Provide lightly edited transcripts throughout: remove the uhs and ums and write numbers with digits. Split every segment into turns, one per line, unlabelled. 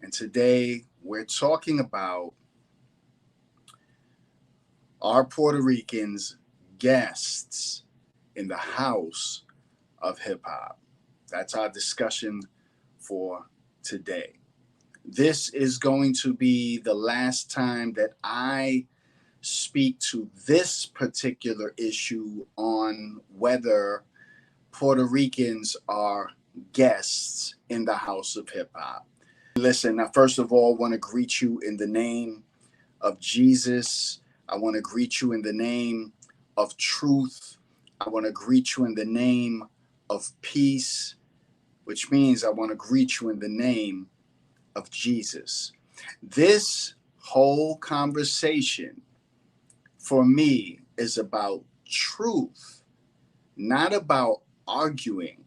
And today we're talking about our Puerto Ricans guests in the house of hip hop. That's our discussion for today. This is going to be the last time that I speak to this particular issue on whether Puerto Ricans are guests in the house of hip hop. Listen, I first of all want to greet you in the name of Jesus. I want to greet you in the name of truth. I want to greet you in the name of peace, which means I want to greet you in the name of Jesus. This whole conversation for me is about truth, not about arguing,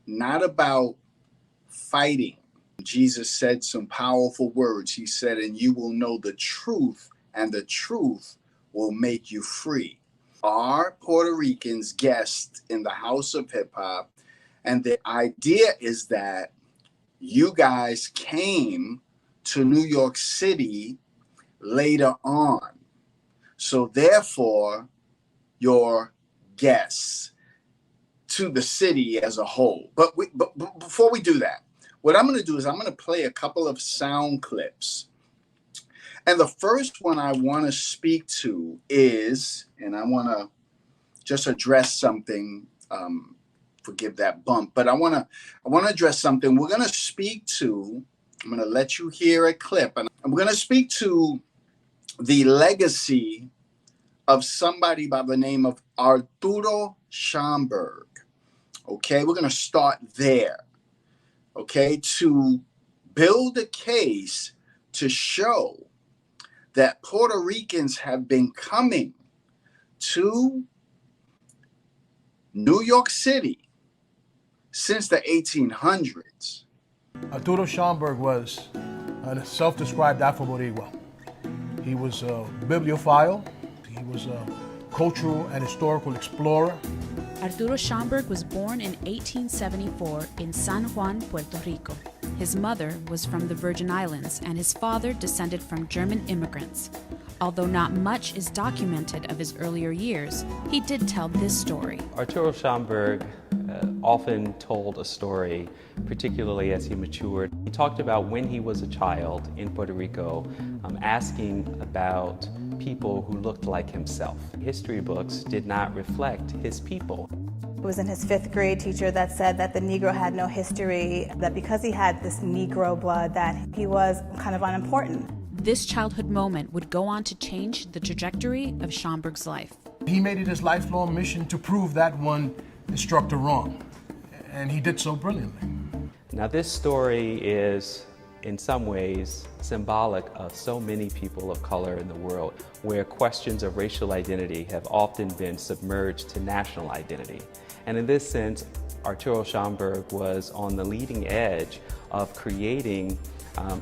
not about fighting. Jesus said some powerful words. He said, and you will know the truth, and the truth will make you free. Our Puerto Ricans guests in the house of hip hop, and the idea is that you guys came to New York City later on. So therefore, you're guests to the city as a whole. But before we do that, what I'm going to do is I'm going to play a couple of sound clips. And the first one I want to speak to is, and I want to just address something, forgive that bump, but I want to address something. We're going to speak to, I'm going to let you hear a clip, and I'm going to speak to the legacy of somebody by the name of Arturo Schomburg. Okay, we're going to start there. Okay, to build a case to show that Puerto Ricans have been coming to New York City since the 1800s.
Arturo Schomburg was a self-described Afro-Boricua. He was a bibliophile. He was a cultural and historical explorer.
Arturo Schomburg was born in 1874 in San Juan, Puerto Rico. His mother was from the Virgin Islands and his father descended from German immigrants. Although not much is documented of his earlier years, he did tell this story.
Arturo Schomburg often told a story, particularly as he matured. He talked about when he was a child in Puerto Rico, asking about people who looked like himself. History books did not reflect his people.
It was in his 5th grade teacher that said that the Negro had no history, that because he had this Negro blood that he was kind of unimportant.
This childhood moment would go on to change the trajectory of Schomburg's life.
He made it his lifelong mission to prove that one instructor wrong, and he did so brilliantly.
Now this story is in some ways symbolic of so many people of color in the world, where questions of racial identity have often been submerged to national identity. And in this sense, Arturo Schomburg was on the leading edge of creating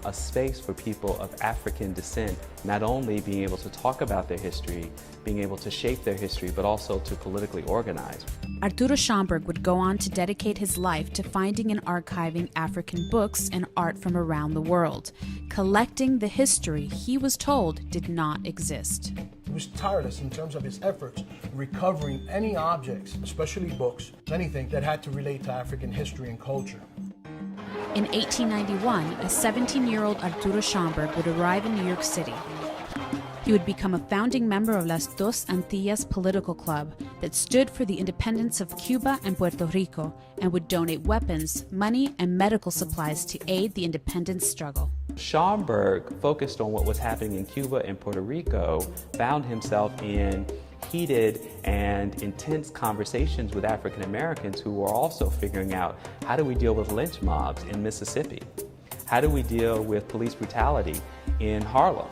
a space for people of African descent, not only being able to talk about their history, being able to shape their history, but also to politically organize.
Arturo Schomburg would go on to dedicate his life to finding and archiving African books and art from around the world, collecting the history he was told did not exist.
He was tireless in terms of his efforts recovering any objects, especially books, anything that had to relate to African history and culture.
In 1891, a 17-year-old Arturo Schomburg would arrive in New York City. He would become a founding member of Las Dos Antillas political club that stood for the independence of Cuba and Puerto Rico and would donate weapons, money, and medical supplies to aid the independence struggle.
Schomburg focused on what was happening in Cuba and Puerto Rico, found himself in heated and intense conversations with African Americans who were also figuring out, how do we deal with lynch mobs in Mississippi? How do we deal with police brutality in Harlem?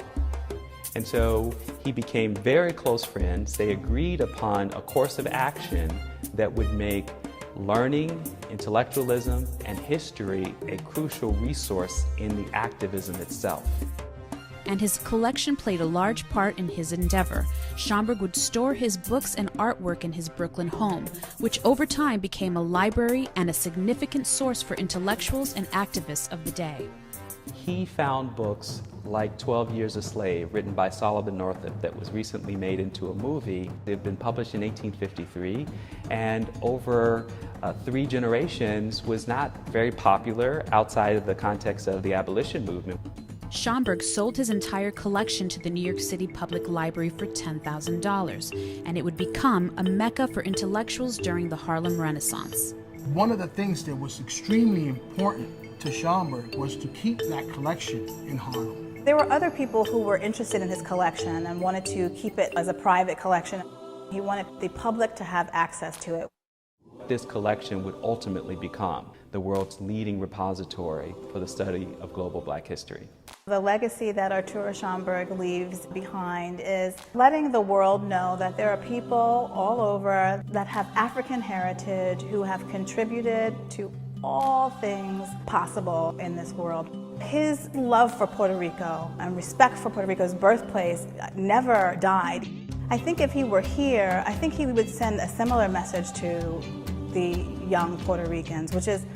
And so he became very close friends. They agreed upon a course of action that would make learning, intellectualism, and history a crucial resource in the activism itself.
And his collection played a large part in his endeavor. Schomburg would store his books and artwork in his Brooklyn home, which over time became a library and a significant source for intellectuals and activists of the day.
He found books like 12 Years a Slave, written by Solomon Northup, that was recently made into a movie. They've been published in 1853, and over 3 generations was not very popular outside of the context of the abolition movement.
Schomburg sold his entire collection to the New York City Public Library for $10,000, and it would become a mecca for intellectuals during the Harlem Renaissance.
One of the things that was extremely important to Schomburg was to keep that collection in Harlem.
There were other people who were interested in his collection and wanted to keep it as a private collection. He wanted the public to have access to it.
This collection would ultimately become the world's leading repository for the study of global Black history.
The legacy that Arturo Schomburg leaves behind is letting the world know that there are people all over that have African heritage who have contributed to all things possible in this world. His love for Puerto Rico and respect for Puerto Rico's birthplace never died. I think if he were here, I think he would send a similar message to the young Puerto Ricans, which is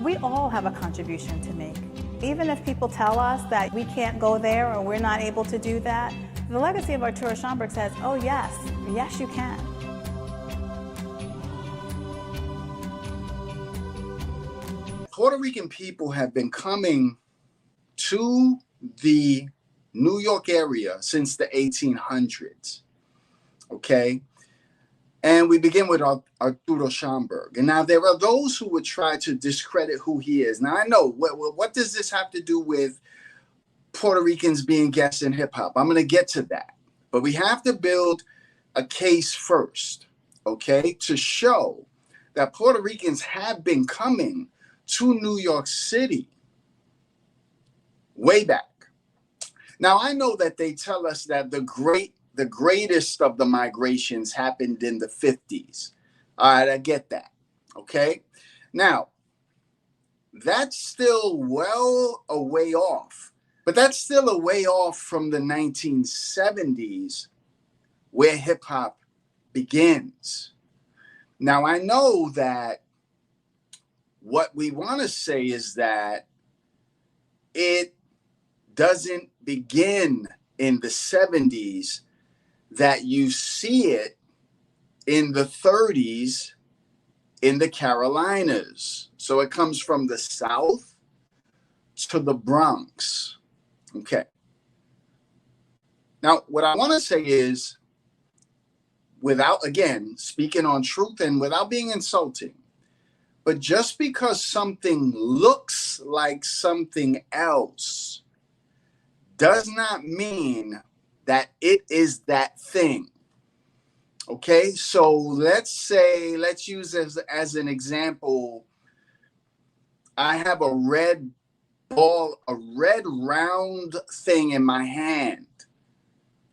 we all have a contribution to make. Even if people tell us that we can't go there or we're not able to do that, the legacy of Arturo Schomburg says, oh yes, yes you can.
Puerto Rican people have been coming to the New York area since the 1800s, okay? And we begin with Arturo Schomburg. And now there are those who would try to discredit who he is. Now I know, what does this have to do with Puerto Ricans being guests in hip hop? I'm gonna get to that. But we have to build a case first, okay? To show that Puerto Ricans have been coming to New York City way back. Now I know that they tell us that the greatest of the migrations happened in the 50s. All right, I get that. Okay. Now, that's still well a way off, but that's still a way off from the 1970s where hip hop begins. Now, I know that what we want to say is that it doesn't begin in the 70s, that you see it in the 30s in the Carolinas. So it comes from the South to the Bronx. Okay. Now, what I want to say is, without, again, speaking on truth and without being insulting, but just because something looks like something else does not mean that it is that thing. Okay, so let's use as an example, I have a red ball, a red round thing in my hand.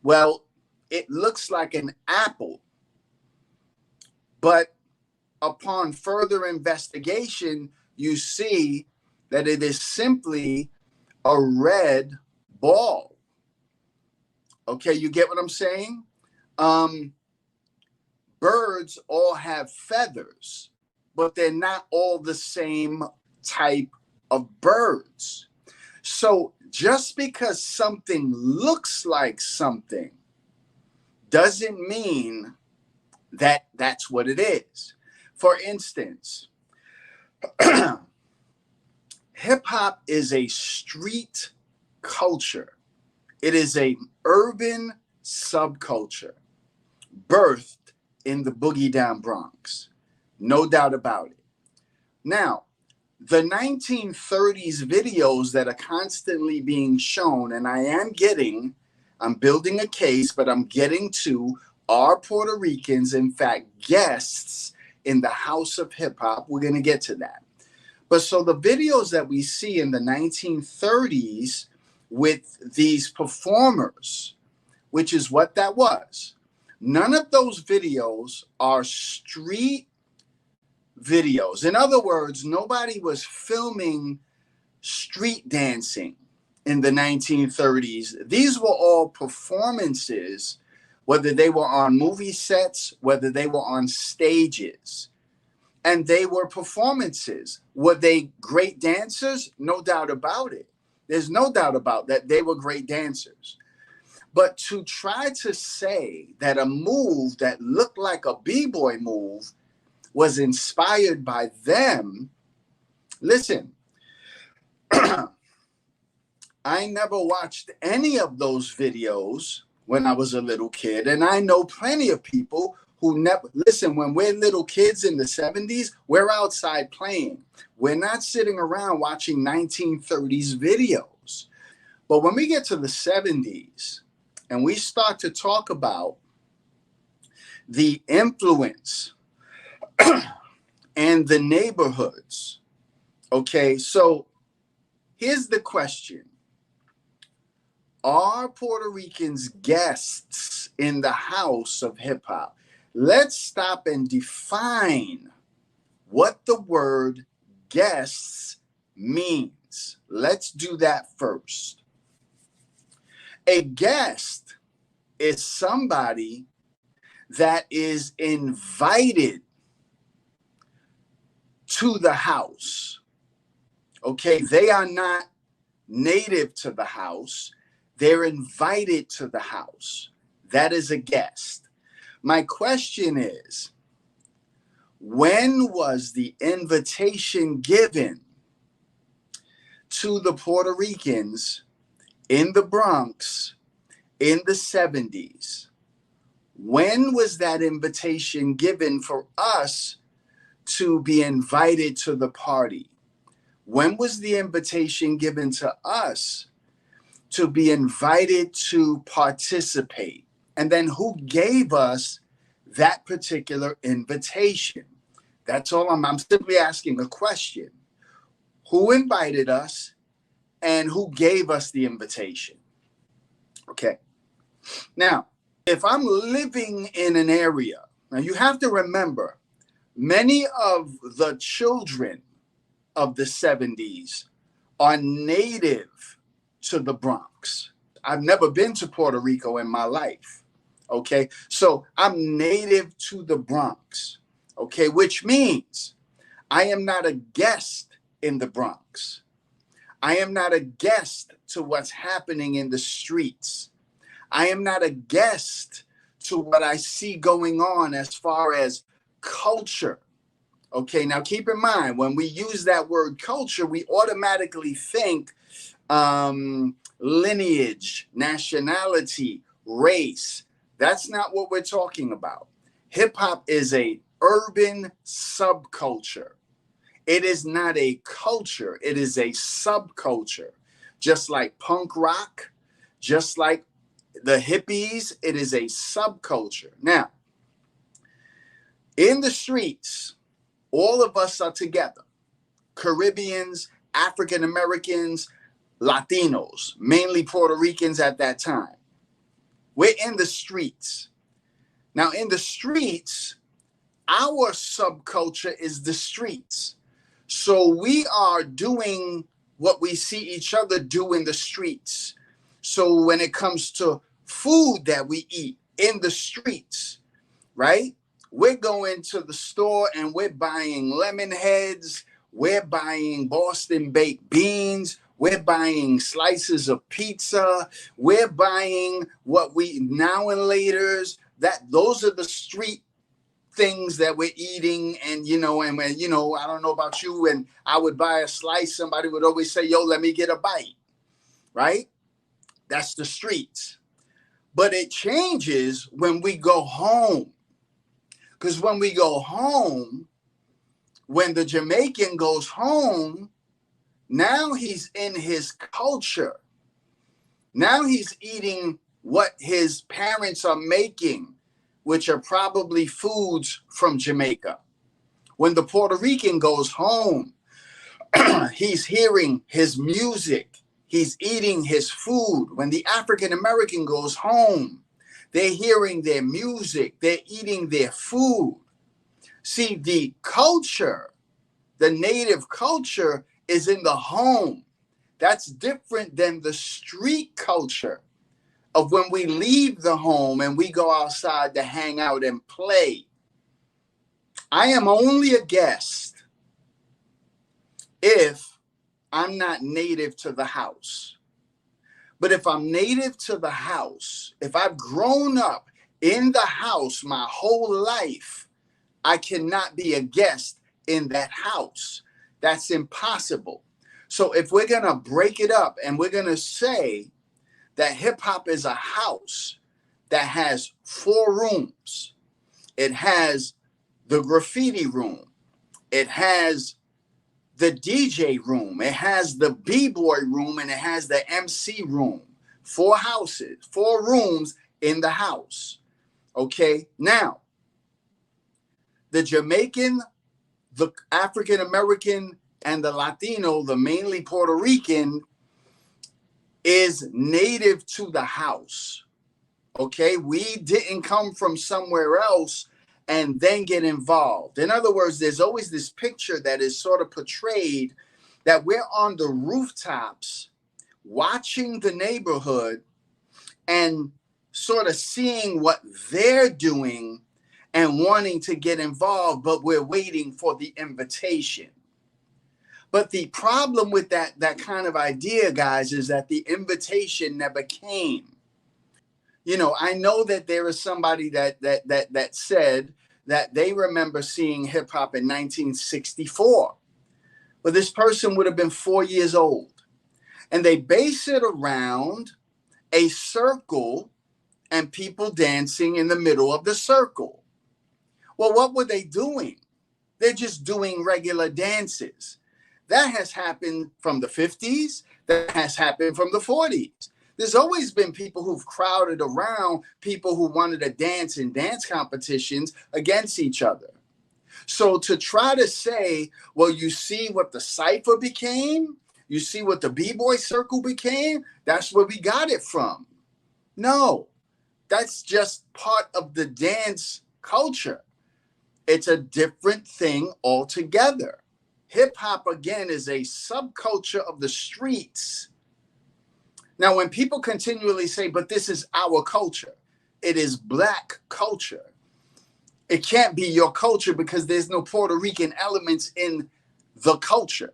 Well, it looks like an apple, but upon further investigation, you see that it is simply a red ball. Okay, you get what I'm saying? Birds all have feathers, but they're not all the same type of birds. So just because something looks like something doesn't mean that that's what it is. For instance, hip hop is a street culture. It is an urban subculture birthed in the boogie down Bronx. No doubt about it. Now, the 1930s videos that are constantly being shown, and I'm building a case, but I'm getting to are Puerto Ricans, in fact, guests in the House of Hip Hop. We're going to get to that. But so the videos that we see in the 1930s with these performers, which is what that was, none of those videos are street videos. In other words, nobody was filming street dancing in the 1930s. These were all performances, whether they were on movie sets, whether they were on stages. And they were performances. Were they great dancers? No doubt about it. There's no doubt about that. They were great dancers. But to try to say that a move that looked like a b-boy move was inspired by them, listen, I never watched any of those videos when I was a little kid. And I know plenty of people who never, listen, when we're little kids in the 70s, we're outside playing. We're not sitting around watching 1930s videos. But when we get to the 70s and we start to talk about the influence and the neighborhoods, okay, so here's the question. Are Puerto Ricans guests in the house of hip hop? Let's stop and define what the word guests means. Let's do that first. A guest is somebody that is invited to the house. Okay, they are not native to the house. They're invited to the house. That is a guest. My question is, when was the invitation given to the Puerto Ricans in the Bronx in the 70s? When was that invitation given for us to be invited to the party? When was the invitation given to us to be invited to participate? And then who gave us that particular invitation? That's all. I'm simply asking a question. Who invited us and who gave us the invitation? Okay. Now, if I'm living in an area, now you have to remember, many of the children of the 70s are native to the Bronx. I've never been to Puerto Rico in my life. Okay, so I'm native to the Bronx. Okay, which means I am not a guest in the Bronx. I am not a guest to what's happening in the streets. I am not a guest to what I see going on as far as culture. Okay, now keep in mind, when we use that word culture, we automatically think lineage, nationality, race. That's not what we're talking about. Hip hop is a urban subculture. It is not a culture. It is a subculture. Just like punk rock, just like the hippies, it is a subculture. Now, in the streets, all of us are together. Caribbeans, African Americans, Latinos, mainly Puerto Ricans at that time. We're in the streets. Now, in the streets, our subculture is the streets. So we are doing what we see each other do in the streets. So when it comes to food that we eat in the streets, right? We're going to the store and we're buying lemon heads. We're buying Boston baked beans. We're buying slices of pizza. We're buying what we now and laters. Those are the street things that we're eating. And, and when, I don't know about you, and I would buy a slice, somebody would always say, yo, let me get a bite, right? That's the streets. But it changes when we go home. Because when we go home, when the Jamaican goes home, now he's in his culture. Now he's eating what his parents are making, which are probably foods from Jamaica. When the Puerto Rican goes home, he's hearing his music. He's eating his food. When the African American goes home, they're hearing their music. They're eating their food. See, the culture, the native culture is in the home. That's different than the street culture of when we leave the home and we go outside to hang out and play. I am only a guest if I'm not native to the house. But if I'm native to the house, if I've grown up in the house my whole life, I cannot be a guest in that house. That's impossible. So if we're going to break it up and we're going to say that hip hop is a house that has 4 rooms, it has the graffiti room, it has the DJ room, it has the B-boy room, and it has the MC room. 4 houses, 4 rooms in the house. Okay, now, the Jamaican, the African American, and the Latino, the mainly Puerto Rican, is native to the house. Okay, we didn't come from somewhere else and then get involved. In other words, there's always this picture that is sort of portrayed that we're on the rooftops watching the neighborhood and sort of seeing what they're doing and wanting to get involved, but we're waiting for the invitation. But the problem with that kind of idea, guys, is that the invitation never came. You know, I know that there is somebody that said that they remember seeing hip hop in 1964. But this person would have been 4 years old. And they base it around a circle and people dancing in the middle of the circle. Well, what were they doing? They're just doing regular dances. That has happened from the 50s. That has happened from the 40s. There's always been people who've crowded around people who wanted to dance in dance competitions against each other. So to try to say, well, you see what the cypher became, you see what the B-boy circle became, that's where we got it from. No, that's just part of the dance culture. It's a different thing altogether. Hip hop, again, is a subculture of the streets. Now, when people continually say, but this is our culture, it is Black culture. It can't be your culture because there's no Puerto Rican elements in the culture.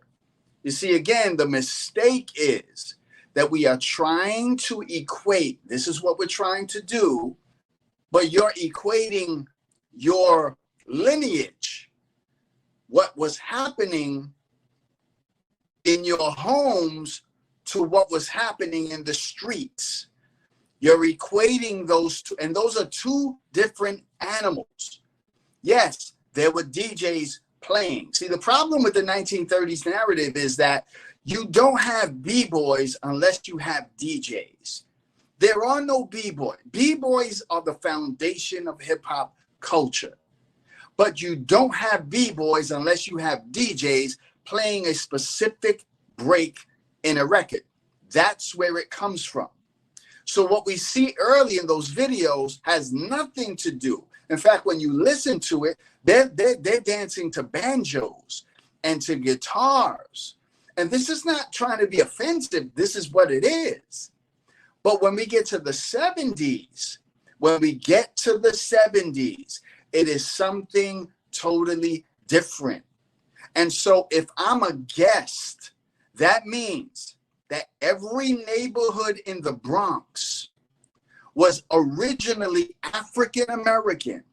You see, again, the mistake is that we are trying to equate, this is what we're trying to do, but you're equating your lineage, what was happening in your homes, to what was happening in the streets. You're equating those two, and those are 2 different animals. Yes, there were DJs playing. See, the problem with the 1930s narrative is that you don't have B-boys unless you have DJs. There are no B-boys. B-boys are the foundation of hip-hop culture. But you don't have B-boys unless you have DJs playing a specific break in a record. That's where it comes from. So what we see early in those videos has nothing to do. In fact, when you listen to it, they're dancing to banjos and to guitars. And this is not trying to be offensive. This is what it is. But when we get to the 70s, it is something totally different. And so if I'm a guest, that means that every neighborhood in the Bronx was originally African American.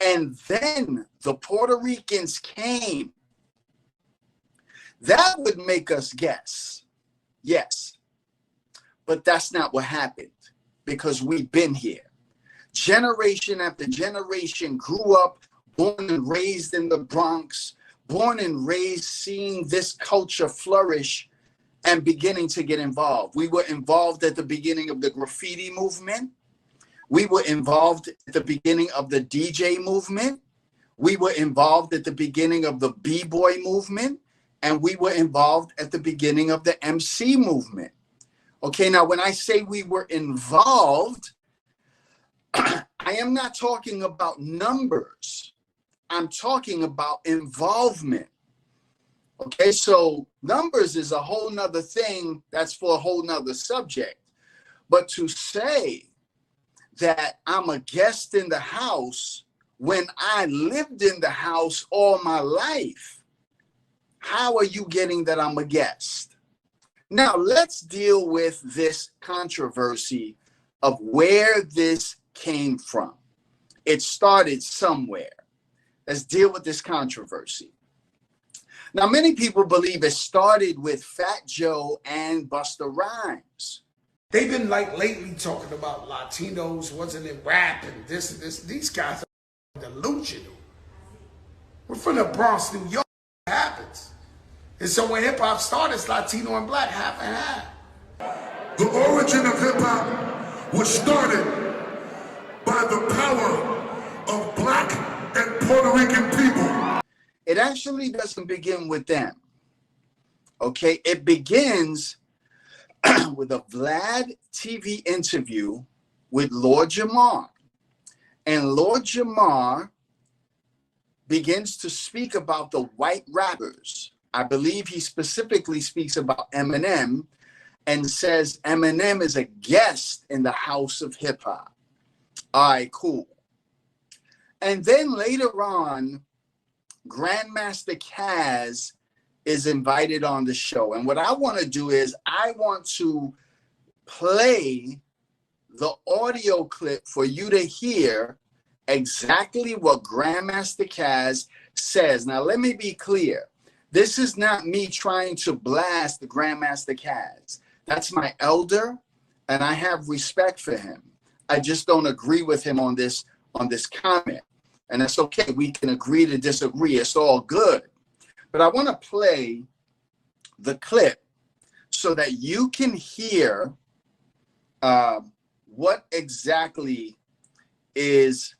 And then the Puerto Ricans came. That would make us guess. Yes. But that's not what happened, because we've been here. Generation after generation grew up, born and raised in the Bronx, born and raised seeing this culture flourish and beginning to get involved. We were involved at the beginning of the graffiti movement. We were involved at the beginning of the DJ movement. We were involved at the beginning of the B-boy movement. And we were involved at the beginning of the MC movement. Okay, now when I say we were involved, I am not talking about numbers. I'm talking about involvement. Okay, so numbers is a whole nother thing. That's for a whole nother subject. But to say that I'm a guest in the house when I lived in the house all my life, How are you getting that I'm a guest? Now, let's deal with this controversy of where this came from. It started somewhere. Let's deal with this controversy. Now, many people believe it started with Fat Joe and Busta Rhymes.
They've been like lately talking about Latinos wasn't in rap and this and this. These guys are delusional. We're from the Bronx, New York. It happens. And so when hip hop started, it's Latino and black, half and half.
The origin of hip hop was started by the power of black and Puerto Rican people.
It actually doesn't begin with them. Okay, it begins with a Vlad TV interview with Lord Jamar. And Lord Jamar begins to speak about the white rappers. I believe he specifically speaks about Eminem and says Eminem is a guest in the house of hip hop. All right, cool. And then later on, Grandmaster Caz is invited on the show. And what I want to do is I want to play the audio clip for you to hear exactly what Grandmaster Caz says. Now, let me be clear. This is not me trying to blast the Grandmaster Caz. That's my elder, and I have respect for him. I just don't agree with him on this comment. And that's okay. We can agree to disagree. It's all good. But I want to play the clip so that you can hear what exactly is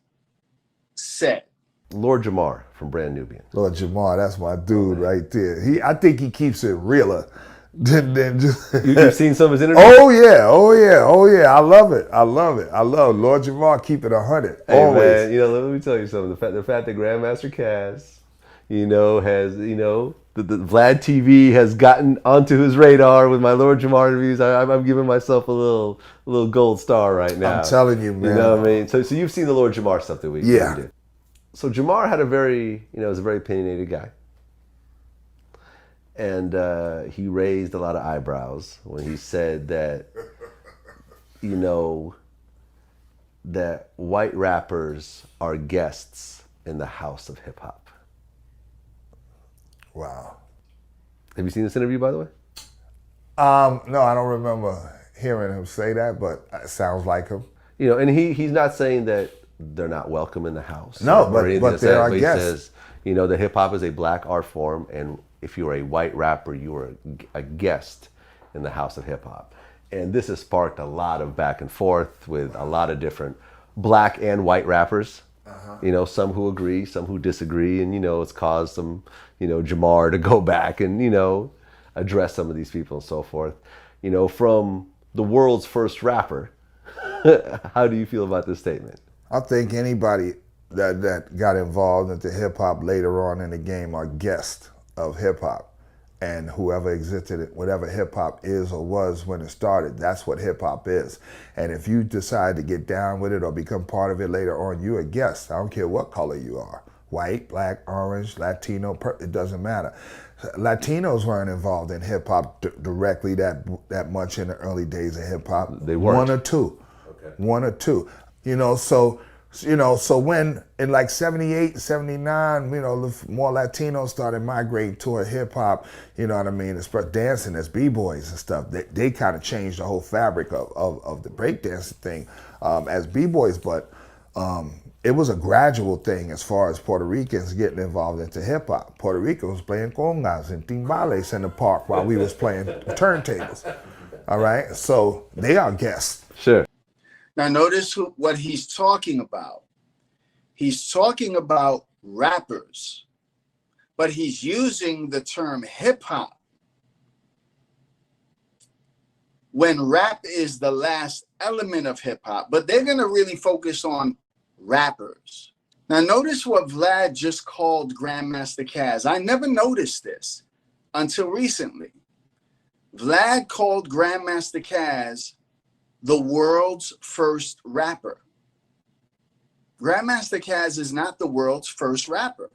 said.
Lord Jamar from Brand Nubian.
Lord Jamar, that's my dude right there. I think he keeps it realer than just.
You've seen some of his interviews?
Oh yeah. I love it. I love Lord Jamar. Keep it 100.
Hey,
always.
Man, let me tell you something. The fact that Grandmaster Caz, has the Vlad TV has gotten onto his radar with my Lord Jamar interviews. I'm giving myself a little gold star right now.
I'm telling you, man.
You know what I mean? So you've seen the Lord Jamar stuff that we did. So Jamar had was a very opinionated guy. And he raised a lot of eyebrows when he said that, that white rappers are guests in the house of hip hop.
Wow.
Have you seen this interview, by the way?
No, I don't remember hearing him say that, but it sounds like him.
And he's not saying that they're not welcome in the house.
No, but they are guests.
He says, that hip hop is a black art form, and if you're a white rapper, you are a guest in the house of hip hop. And this has sparked a lot of back and forth with a lot of different black and white rappers. Uh-huh. Some who agree, some who disagree, and it's caused some, Jamar to go back and, address some of these people and so forth. From the world's first rapper, how do you feel about this statement?
I think anybody that got involved into hip hop later on in the game are guests of hip hop, and whoever existed, whatever hip hop is or was when it started, that's what hip hop is. And if you decide to get down with it or become part of it later on, you're a guest. I don't care what color you are, white, black, orange, Latino, it doesn't matter. Latinos weren't involved in hip hop directly that much in the early days of hip hop.
They weren't.
One or two.
Okay.
One or two. So when in like 78, 79, more Latinos started migrating toward hip hop, dancing as b-boys and stuff. They kind of changed the whole fabric of the breakdancing thing as b-boys, but it was a gradual thing as far as Puerto Ricans getting involved into hip hop. Puerto Rico was playing congas and timbales in the park while we was playing turntables. All right, so they are guests.
Sure.
Now, notice what he's talking about. He's talking about rappers, but he's using the term hip hop when rap is the last element of hip hop, but they're going to really focus on rappers. Now, notice what Vlad just called Grandmaster Caz. I never noticed this until recently. Vlad called Grandmaster Caz the world's first rapper. Grandmaster Caz is not the world's first rapper.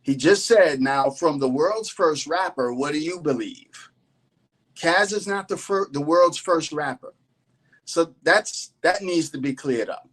He just said, now from the world's first rapper, what do you believe? Kaz is not the world's first rapper. So that needs to be cleared up.